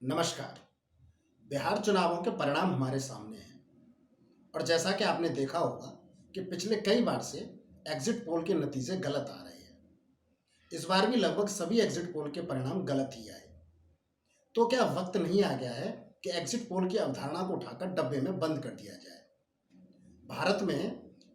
नमस्कार। बिहार चुनावों के परिणाम हमारे सामने हैं और जैसा कि आपने देखा होगा कि पिछले कई बार से एग्जिट पोल के नतीजे गलत आ रहे हैं। इस बार भी लगभग सभी एग्जिट पोल के परिणाम गलत ही आए। तो क्या वक्त नहीं आ गया है कि एग्जिट पोल की अवधारणा को उठाकर डब्बे में बंद कर दिया जाए? भारत में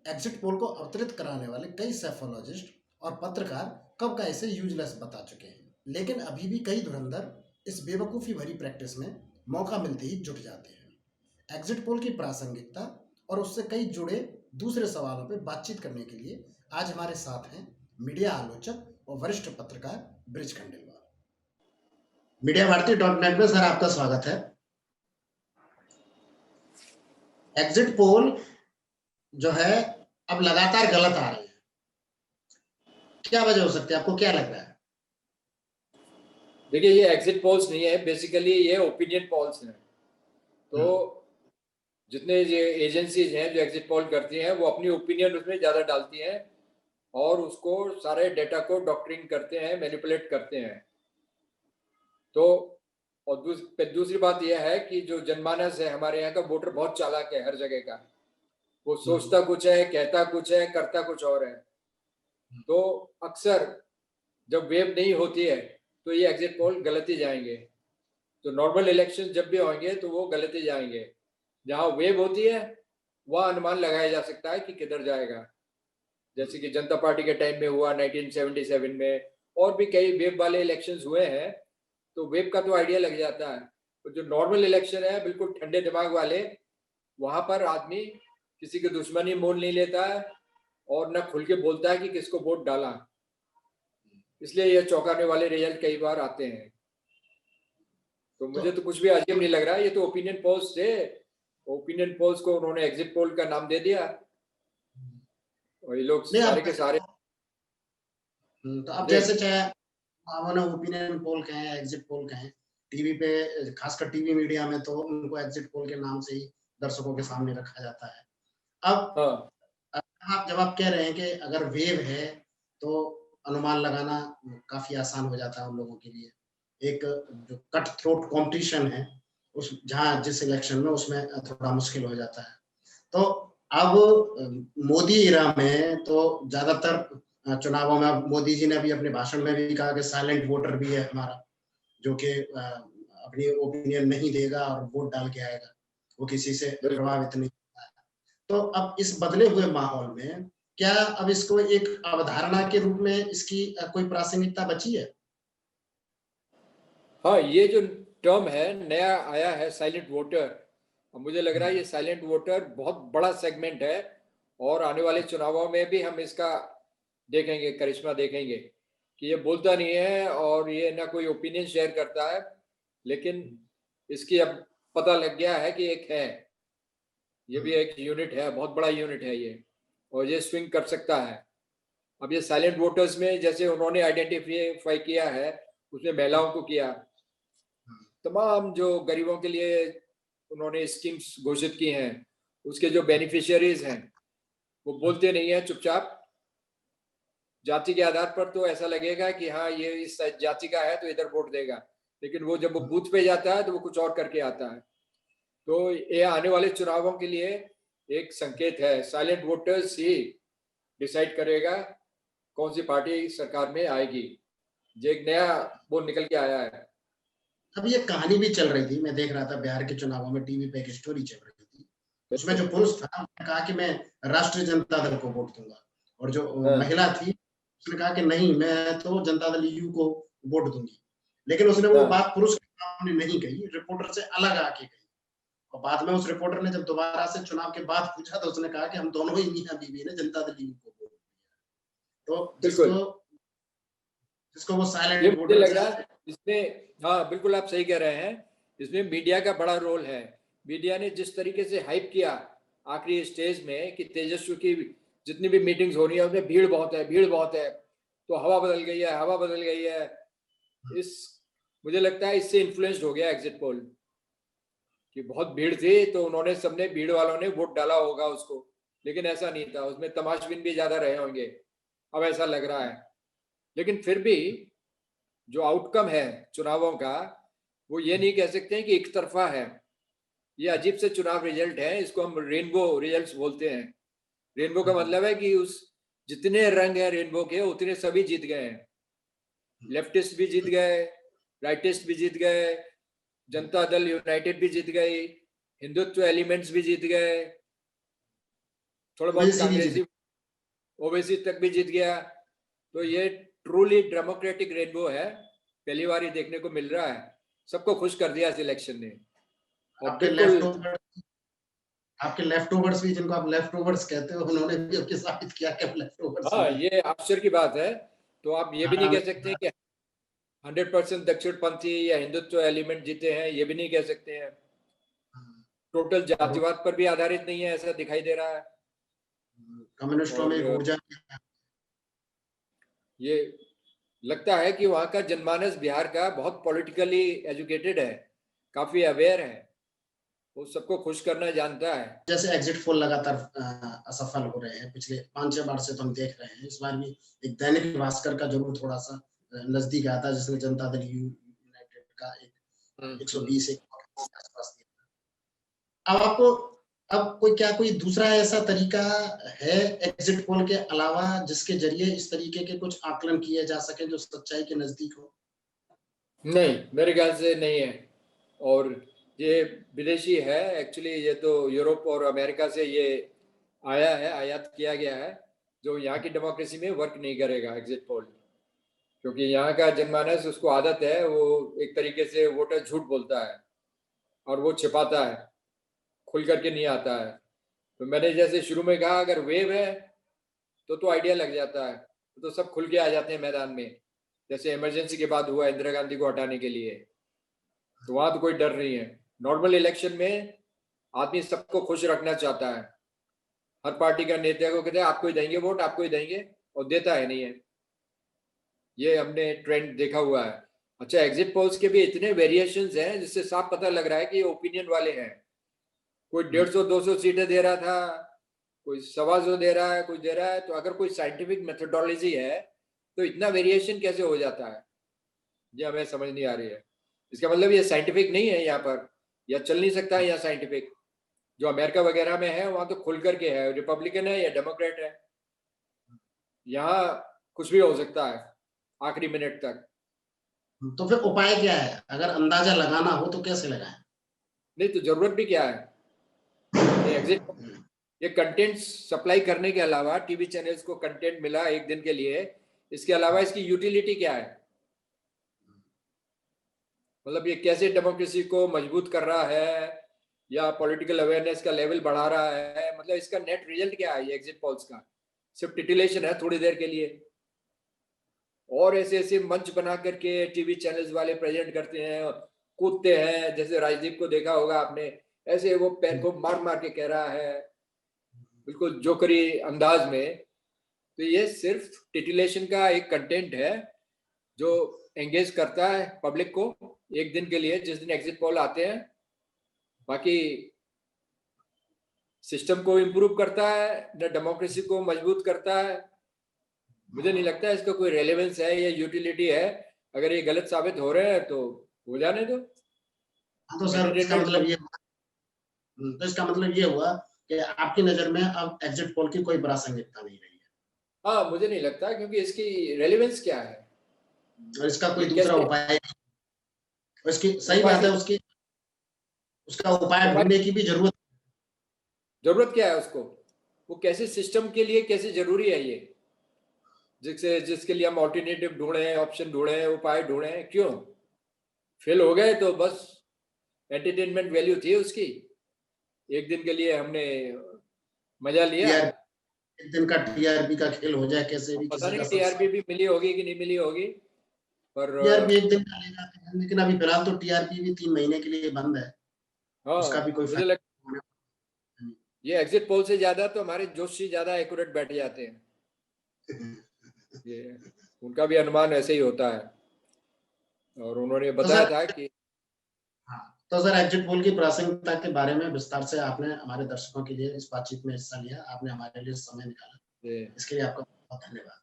एग्जिट पोल को अवतरित कराने वाले कई सेफोलॉजिस्ट और पत्रकार कब का इसे यूजलेस बता चुके हैं, लेकिन अभी भी कई धुरंधर इस बेवकूफ़ी भरी प्रैक्टिस में मौका मिलते ही जुट जाते हैं। एग्जिट पोल की प्रासंगिकता और उससे कई जुड़े दूसरे सवालों पर बातचीत करने के लिए आज हमारे साथ हैं मीडिया आलोचक और वरिष्ठ पत्रकार ब्रिज खंडेलवाल। मीडिया भारती .net में सर आपका स्वागत है। एग्जिट पोल जो है अब लगातार गलत आ रही है, क्या वजह हो सकती है? आपको क्या लग रहा है? देखिए, ये एग्जिट पोल्स नहीं है, बेसिकली ये ओपिनियन पोल्स हैं। तो जितने ये एजेंसीज हैं जो एग्जिट पोल करती हैं वो अपनी ओपिनियन उसमें ज़्यादा डालती हैं और उसको सारे डेटा को डॉक्टरिंग करते हैं, मैनिपुलेट करते हैं। तो और दूसरी बात यह है कि जो जनमानस है हमारे यहाँ का वोटर बहुत चालाक है हर जगह का। वो सोचता कुछ है, कहता कुछ है, करता कुछ और है। तो अक्सर जब वेव नहीं होती है तो ये एग्जिट पोल गलत ही जाएंगे। तो नॉर्मल इलेक्शन जब भी होंगे तो वो गलत ही जाएंगे। जहाँ वेव होती है वह अनुमान लगाया जा सकता है कि किधर जाएगा, जैसे कि जनता पार्टी के टाइम में हुआ 1977 में, और भी कई वेव वाले इलेक्शंस हुए हैं। तो वेव का तो आइडिया लग जाता है। तो जो नॉर्मल इलेक्शन है बिल्कुल ठंडे दिमाग वाले, वहां पर आदमी किसी की दुश्मनी मोल नहीं लेता है और न खुल के बोलता है कि किसको वोट डाला। इसलिए यह चौंकाने वाले रिजल्ट कई बार आते हैं। तो मुझे तो कुछ भी अजीब नहीं लग रहा है। ये तो ओपिनियन पोल्स थे, ओपिनियन पोल्स को उन्होंने एग्जिट पोल का नाम दे दिया और ये लोग सारे के सारे तो अब जैसे चाहे उन्होंने ओपिनियन पोल कहें, एग्जिट पोल कहें, टीवी पे खासकर टीवी मीडिया में तो उनको एग्जिट पोल के नाम से ही दर्शकों के सामने रखा जाता है। अब हाँ आप जब आप कह रहे हैं कि अगर वेव है तो अनुमान लगाना काफी आसान हो जाता है उन लोगों के लिए। एक जो कट थ्रोट कॉम्पिटिशन है उस जहाँ जिस इलेक्शन में उसमें थोड़ा मुश्किल हो जाता है। तो अब मोदी इरा में तो ज्यादातर चुनावों में अब मोदी जी ने भी अपने भाषण में भी कहा कि साइलेंट वोटर भी है हमारा, जो कि अपनी ओपिनियन नहीं देगा और वोट डाल के आएगा, वो किसी से प्रभावित नहीं। तो अब इस बदले हुए माहौल में क्या अब इसको एक अवधारणा के रूप में इसकी कोई प्रासंगिकता बची है? हाँ, ये जो टर्म है नया आया है साइलेंट वोटर, और मुझे लग रहा है ये साइलेंट वोटर बहुत बड़ा सेगमेंट है और आने वाले चुनावों में भी हम इसका देखेंगे, करिश्मा देखेंगे कि ये बोलता नहीं है और ये ना कोई ओपिनियन शेयर करता है, लेकिन इसकी अब पता लग गया है कि एक है, ये भी एक यूनिट है, बहुत बड़ा यूनिट है ये, और ये स्विंग कर सकता है। अब ये साइलेंट वोटर्स में जैसे उन्होंने आइडेंटिफाई किया है, उसमें महिलाओं को किया, तमाम जो गरीबों के लिए उन्होंने स्कीम्स घोषित की हैं, उसके जो बेनिफिशियरीज हैं वो बोलते नहीं है, चुपचाप जाति के आधार पर तो ऐसा लगेगा कि हाँ ये इस जाति का है तो इधर वोट देगा, लेकिन वो जब वो बूथ पे जाता है तो वो कुछ और करके आता है। तो ये आने वाले चुनावों के लिए एक संकेत है। साइलेंट वोटर्स ही डिसाइड करेगा कौन सी पार्टी सरकार में आएगी। ये एक नया वो निकल के आया है। अब ये कहानी भी चल रही थी, मैं देख रहा था बिहार के चुनावों में टीवी पे एक स्टोरी चल रही थी। उसमें जो पुरुष था उसने कहा कि मैं राष्ट्रीय जनता दल को वोट दूंगा, और जो महिला थी उसने कहा कि नहीं मैं तो जनता दल यू को वोट दूंगी। लेकिन उसने वो बात पुरुष के सामने नहीं कही, रिपोर्टर से अलग आके कही। और बाद में उस रिपोर्टर ने जब दोबारा से चुनाव के बाद पूछा तो उसने कहा कि हम दोनों ही मियां बीवी ने जनता दल यू को वोट दिया। तो जिसको जिसको वो साइलेंट मुझे वोटर लग रहा है इसमें, हाँ बिल्कुल आप सही कह रहे हैं, इसमें मीडिया का बड़ा रोल है। मीडिया ने जिस तरीके से हाइप किया आखिरी स्टेज में कि तेजस्वी की जितनी भी मीटिंग्स हो रही है उसमें भीड़ बहुत है, भीड़ बहुत है, तो हवा बदल गई है, हवा बदल गई है। इस मुझे लगता है इससे इन्फ्लुएंस्ड हो गया एग्जिट पोल कि बहुत भीड़ थी तो उन्होंने सबने, भीड़ वालों ने वोट डाला होगा उसको, लेकिन ऐसा नहीं था, उसमें तमाशबीन भी ज्यादा रहे होंगे, अब ऐसा लग रहा है। लेकिन फिर भी जो आउटकम है चुनावों का वो ये नहीं कह सकते हैं कि एक तरफा है। ये अजीब से चुनाव रिजल्ट है, इसको हम रेनबो रिजल्ट्स बोलते हैं। रेनबो का मतलब है कि उस जितने रंग है रेनबो के उतने सभी जीत गए हैं। लेफ्टिस्ट भी जीत गए, राइटिस्ट भी जीत गए, जनता दल यूनाइटेड भी जीत गई, हिंदुत्व एलिमेंट्स भी जीत गए, थोड़ा बहुत ओवैसी भी जीत कांग्रेसी ओवैसी तक भी जीत गया। तो ये ट्रूली डेमोक्रेटिक रेनबो है, पहली बार ये देखने को मिल रहा है। सबको खुश कर दिया इस इलेक्शन ने। और आपके बिल्कुल लेफ्ट ओवर्स भी, जिनको आप लेफ्ट ओवर्स कहते हो, उन्होंने भी अब साबित किया कि अब लेफ्ट ओवर्स हाँ, नहीं है। ये आश्चर्य की बात है। तो आप ये भी नहीं हाँ, कह सकते कि 100% दक्षिणपंथी या हिंदुत्व एलिमेंट जीते हैं, ये भी नहीं कह सकते हैं। टोटल जातिवाद पर भी आधारित नहीं है, ऐसा दिखाई दे रहा है। कम्युनिस्टों में एक और ऊर्जा ये लगता है कि वहाँ का जनमानस बिहार का बहुत पॉलिटिकली एजुकेटेड है, काफी अवेयर है, वो सबको खुश करना जानता है। जैसे एग्जिट पोल लगातार असफल हो रहे हैं, पिछले 5-6 बार से तो हम देख रहे हैं। इस बार भी एक दैनिक भास्कर का जरूर थोड़ा सा नजदीक आता है, जिसने जनता दल यूनाइटेड का एक 120 के आसपास दिया। अब आपको अब कोई दूसरा ऐसा तरीका है एग्जिट पोल के अलावा, जिसके जरिए इस तरीके के कुछ आकलन किए जा सके जो सच्चाई के नजदीक हो? नहीं, मेरे ख्याल से नहीं है। और ये विदेशी है एक्चुअली, ये तो यूरोप और अमेरिका से ये आया है, आयात किया गया है, जो यहाँ की डेमोक्रेसी में वर्क नहीं करेगा एग्जिट पोल। क्योंकि यहाँ का जनमानस, उसको आदत है, वो एक तरीके से वोटर झूठ बोलता है और वो छिपाता है, खुल करके नहीं आता है। तो मैंने जैसे शुरू में कहा, अगर वेव है तो आइडिया लग जाता है, तो सब खुल के आ जाते हैं मैदान में, जैसे इमरजेंसी के बाद हुआ इंदिरा गांधी को हटाने के लिए। तो वहां तो कोई डर नहीं है। नॉर्मल इलेक्शन में आदमी सबको खुश रखना चाहता है, हर पार्टी का नेता को कहते हैं आपको ही देंगे वोट, आपको ही देंगे, और देता है नहीं है। ये हमने ट्रेंड देखा हुआ है। अच्छा, एग्जिट पोल्स के भी इतने वेरिएशंस हैं जिससे साफ पता लग रहा है कि ये ओपिनियन वाले हैं। कोई 150-200 सीटें दे रहा था, कोई 125 दे रहा है, कोई दे रहा है। तो अगर कोई साइंटिफिक मेथोडोलॉजी है तो इतना वेरिएशन कैसे हो जाता है, ये हमें समझ नहीं आ रही है। इसका मतलब ये साइंटिफिक नहीं है यहाँ पर, या चल नहीं सकता है यहाँ साइंटिफिक। जो अमेरिका वगैरह में है वहां तो खुल करके है, रिपब्लिकन है या डेमोक्रेट है। यहाँ कुछ भी हो सकता है आखिरी मिनट तक। तो फिर उपाय क्या है? अगर अंदाजा लगाना हो तो कैसे लगाएं? नहीं तो जरूरत भी क्या है? एग्जिट, ये कंटेंट सप्लाई करने के अलावा, टीवी चैनल्स को कंटेंट मिला एक दिन के लिए, इसके अलावा इसकी यूटिलिटी क्या है? मतलब ये कैसे डेमोक्रेसी को मजबूत कर रहा है या पॉलिटिकल अवेयरनेस का लेवल बढ़ा रहा है? मतलब इसका नेट रिजल्ट क्या है ये एग्जिट पोल्स का? सिर्फ टिटिलेशन है थोड़ी देर के लिए। और ऐसे ऐसे मंच बना करके टीवी चैनल्स वाले प्रेजेंट करते हैं, कूदते हैं, जैसे राजदीप को देखा होगा आपने, ऐसे वो पैर को मार मार के कह रहा है बिल्कुल जोकरी अंदाज में। तो ये सिर्फ टिटिलेशन का एक कंटेंट है जो एंगेज करता है पब्लिक को एक दिन के लिए, जिस दिन एग्जिट पोल आते हैं। बाकी सिस्टम को इम्प्रूव करता है न डेमोक्रेसी को मजबूत करता है। मुझे नहीं लगता इसका कोई रेलेवेंस है या यूटिलिटी है। अगर ये गलत साबित हो रहे हैं तो हो जाने दो। हाँ, तो सर एंटरटेनमेंट इसका मतलब ये हुआ कि आपकी नजर में अब एग्जिट पोल की कोई प्रासंगिकता नहीं रही है, हाँ, मुझे नहीं लगता, क्योंकि इसकी रेलेवेंस क्या है? और इसका कोई ये दूसरा कैसे उपाय, उसकी सही उपाय बात है, उसकी उसका उपाय उपाय ढूंढने की भी जरूरत। जरूरत क्या है उसको? वो कैसे सिस्टम के लिए कैसे जरूरी है ये, जिसके लिए हम ऑल्टरनेटिव ढूंढे, ऑप्शन ढूंढे, उपाय ढूंढे? क्यों फेल हो गए? तो बस एंटरटेनमेंट वैल्यू थी उसकी, एक दिन के लिए हमने मजा लिया। टीआर एक दिन का टीआरपी का खेल हो जाए, कैसे भी पता किसी का नहीं टीआरपी सब्सक्राइब। भी मिली होगी कि नहीं मिली होगी, पर टीआरपी एक दिन का ले जाते हैं, लेकिन अभी फिलहाल तो टीआरपी भी 3 महीने के लिए बंद है, उसका भी हाँ, कोई मुझे लगता फायदा नहीं। ये एग्जिट पोल से ज्यादा तो हमारे जोशी ज्यादा एक्यूरेट बैठ जाते हैं। ये उनका भी अनुमान ऐसे ही होता है, और उन्होंने तो बताया सर था कि हाँ, तो सर एग्जिट पोल की प्रासंगिकता के बारे में विस्तार से आपने हमारे दर्शकों के लिए इस बातचीत में हिस्सा लिया, आपने हमारे लिए समय निकाला, ये इसके लिए आपका बहुत धन्यवाद।